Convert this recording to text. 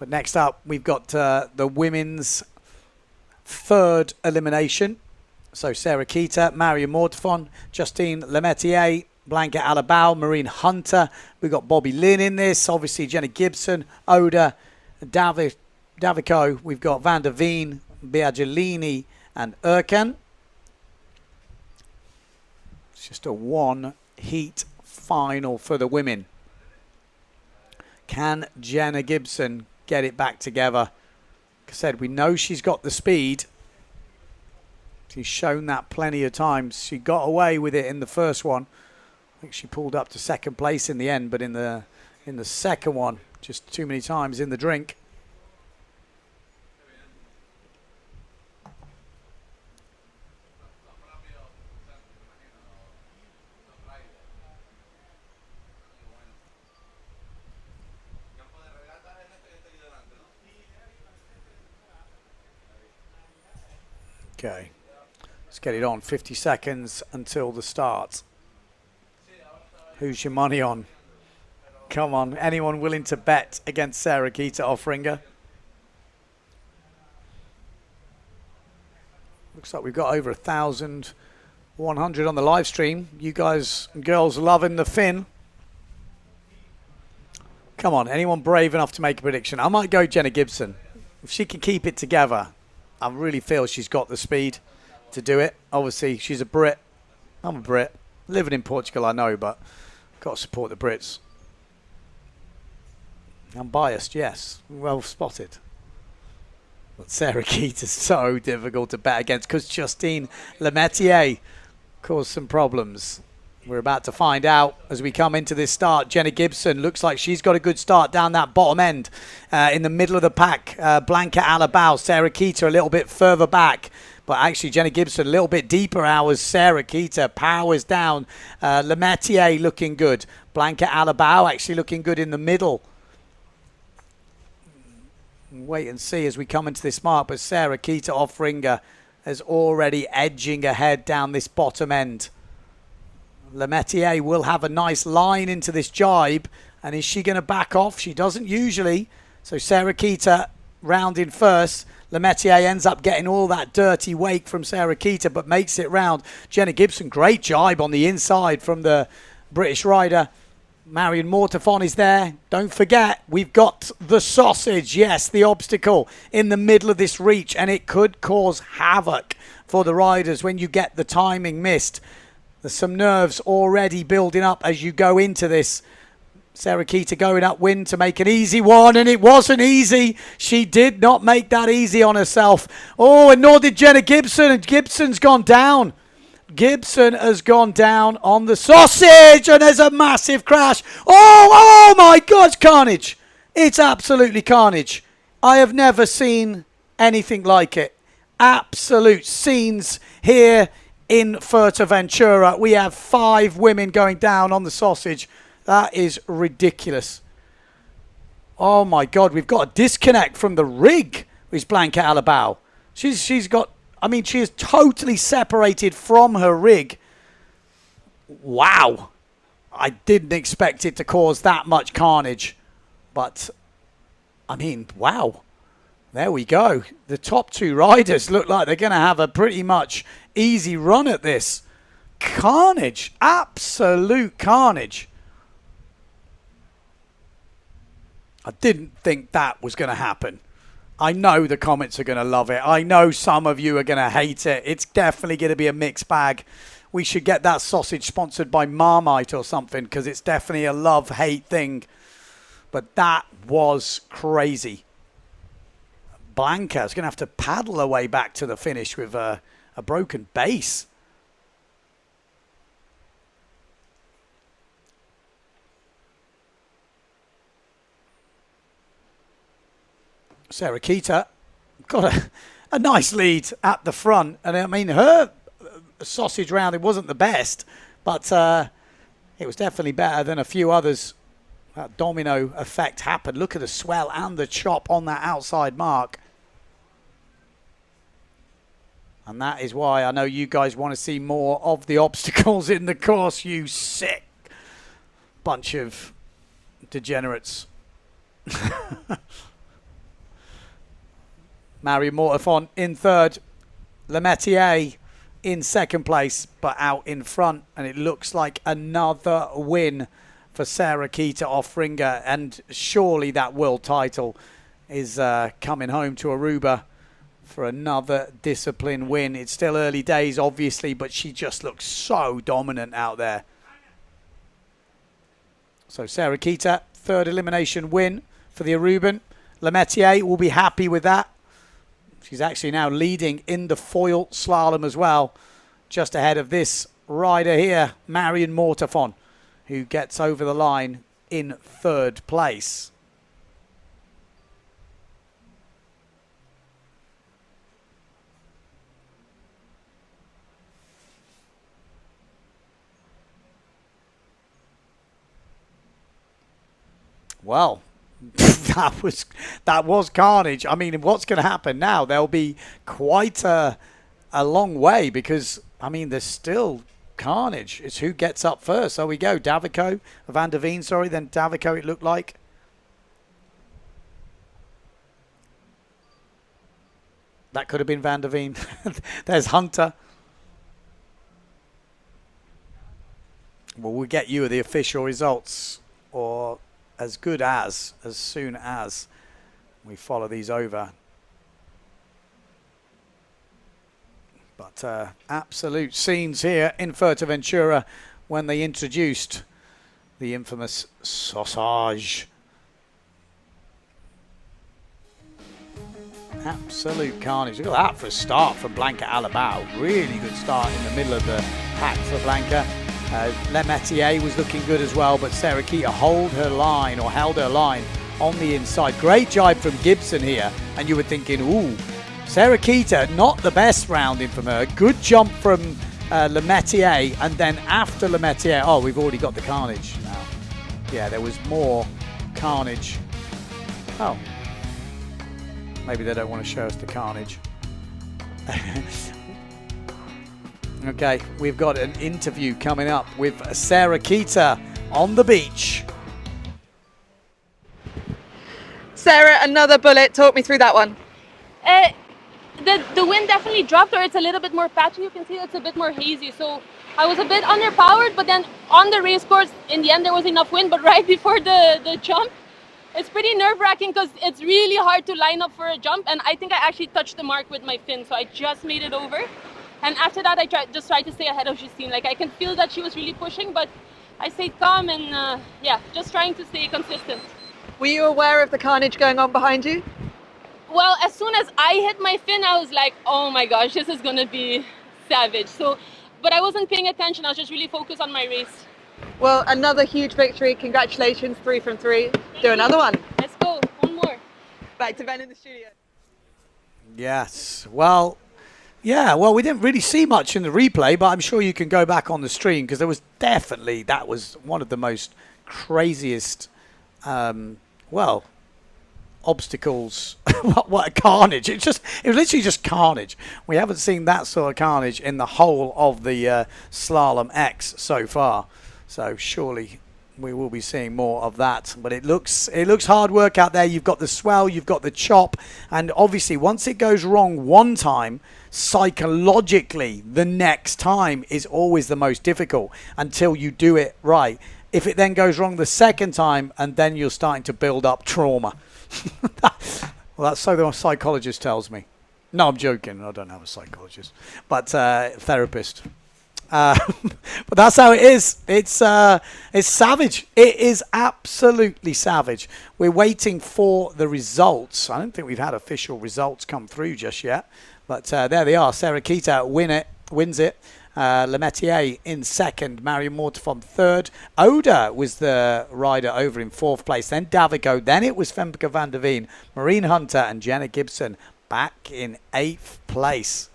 But next up, we've got the women's third elimination. So Sarah Keita, Marion Mortefon, Justine Lemaitre, Blanca Alabao, Marine Hunter. We've got Bobby Lynn in this. Obviously, Jenna Gibson, Oda, Davico. We've got Van der Veen, Biagellini, and Erkan. It's just a one-heat final for the women. Can Jenna Gibson get it back together? Like I said, we know she's got the speed. She's shown that plenty of times. She got away with it in the first one. I think she pulled up to second place in the end, but in the second one, just too many times in the drink. Okay. Let's get it on. 50 seconds until the start. Who's your money on? Come on. Anyone willing to bet against Sarah Keita Offringer? Looks like we've got over 1,100 on the live stream. You guys and girls loving the fin. Come on. Anyone brave enough to make a prediction? I might go Jenna Gibson. If she can keep it together, I really feel she's got the speed to do it. Obviously, she's a Brit. I'm a Brit. Living in Portugal, I know, but got to support the Brits. I'm biased, yes. Well spotted. But Sarah Keita is so difficult to bet against because Justine Lemaitre caused some problems. We're about to find out as we come into this start. Jenna Gibson looks like she's got a good start down that bottom end in the middle of the pack. Blanca Alabao, Sarah Keita a little bit further back. But actually, Jenna Gibson a little bit deeper hours. Sarah Keita powers down. Lemaitre looking good. Blanca Alabao actually looking good in the middle. Wait and see as we come into this mark. But Sarah Keita Offringer is already edging ahead down this bottom end. Lemaitre will have a nice line into this jibe. And is she going to back off? She doesn't usually. So Sarah Keita rounding first. Lemaitre ends up getting all that dirty wake from Sarah Keita, but makes it round. Jenna Gibson, great jibe on the inside from the British rider. Marion Mortefon is there. Don't forget, we've got the sausage, yes, the obstacle in the middle of this reach, and it could cause havoc for the riders when you get the timing missed. There's some nerves already building up as you go into this. Sarah Keita going upwind to make an easy one, and it wasn't easy. She did not make that easy on herself. Oh, and nor did Jenna Gibson, and Gibson's gone down. Gibson has gone down on the sausage, and there's a massive crash. Oh my God, it's carnage. It's absolutely carnage. I have never seen anything like it. Absolute scenes here in Fuerteventura. We have 5 women going down on the sausage. That is ridiculous. Oh my God, we've got a disconnect from the rig with Blanca Alabao. She's got, I mean, she is totally separated from her rig. Wow. I didn't expect it to cause that much carnage. But, I mean, wow. There we go. The top 2 riders look like they're going to have a pretty much easy run at this. Carnage. Absolute carnage. I didn't think that was going to happen. I know the comments are going to love it. I know some of you are going to hate it. It's definitely going to be a mixed bag. We should get that sausage sponsored by Marmite or something because it's definitely a love-hate thing. But that was crazy. Blanca's going to have to paddle her way back to the finish with a broken base. Sarah Keita got a nice lead at the front. And I mean, her sausage round, it wasn't the best, but it was definitely better than a few others. That domino effect happened. Look at the swell and the chop on that outside mark. And that is why I know you guys want to see more of the obstacles in the course, you sick bunch of degenerates. Marion Mortefon in third. Lemetier in second place, but out in front. And it looks like another win for Sarah Keita Offringer. And surely that world title is coming home to Aruba for another discipline win. It's still early days, obviously, but she just looks so dominant out there. So Sarah Keita, third elimination win for the Aruban. Lemetier will be happy with that. She's actually now leading in the foil slalom as well, just ahead of this rider here, Marion Mortefon, who gets over the line in third place. Well, that was carnage. I mean, what's going to happen now? There'll be quite a long way because, I mean, there's still carnage. It's who gets up first. So we go. Davico, Van der Veen, sorry. Then Davico, it looked like. That could have been Van der Veen. There's Hunter. Well, we'll get you the official results, or as good as soon as we follow these over. But absolute scenes here in Fuerteventura when they introduced the infamous sausage. Absolute carnage. Look at that for a start from Blanca Alabao. Really good start in the middle of the pack for Blanca. Lemetier was looking good as well, but Sarah Keita held her line on the inside. Great jibe from Gibson here, and you were thinking, ooh, Sarah Keita, not the best rounding from her. Good jump from Lemetier, and then after Lemetier, oh, we've already got the carnage now. Yeah, there was more carnage. Oh, maybe they don't want to show us the carnage. Okay, we've got an interview coming up with Sarah Keita on the beach. Sarah, another bullet. Talk me through that one. The wind definitely dropped, or it's a little bit more patchy. You can see it's a bit more hazy. So I was a bit underpowered, but then on the race course, in the end, there was enough wind. But right before the jump, it's pretty nerve-wracking because it's really hard to line up for a jump. And I think I actually touched the mark with my fin, so I just made it over. And after that, I just tried to stay ahead of Justine. Like, I can feel that she was really pushing, but I stayed calm and, yeah, just trying to stay consistent. Were you aware of the carnage going on behind you? Well, as soon as I hit my fin, I was like, oh my gosh, this is going to be savage. So, but I wasn't paying attention. I was just really focused on my race. Well, another huge victory. Congratulations, 3 from 3. Do another one. Let's go. One more. Back to Ben in the studio. Yes. Well, yeah, well, we didn't really see much in the replay, but I'm sure you can go back on the stream because there was definitely, that was one of the most craziest, well, obstacles. what a carnage. It was literally just carnage. We haven't seen that sort of carnage in the whole of the Slalom-X so far. So surely we will be seeing more of that. But it looks hard work out there. You've got the swell, you've got the chop, and obviously once it goes wrong one time, psychologically the next time is always the most difficult until you do it right. If it then goes wrong the second time, and then you're starting to build up trauma. Well, that's so the psychologist tells me. No, I'm joking. I don't have a psychologist, but therapist. But that's how it is. It's savage. It is absolutely savage. We're waiting for the results. I don't think we've had official results come through just yet. But there they are. Sarah Keita wins it. Lemetier in second. Marion Mortefon third. Oda was the rider over in fourth place. Then Davico. Then it was Femke van der Veen, Maureen Hunter and Jenna Gibson back in eighth place.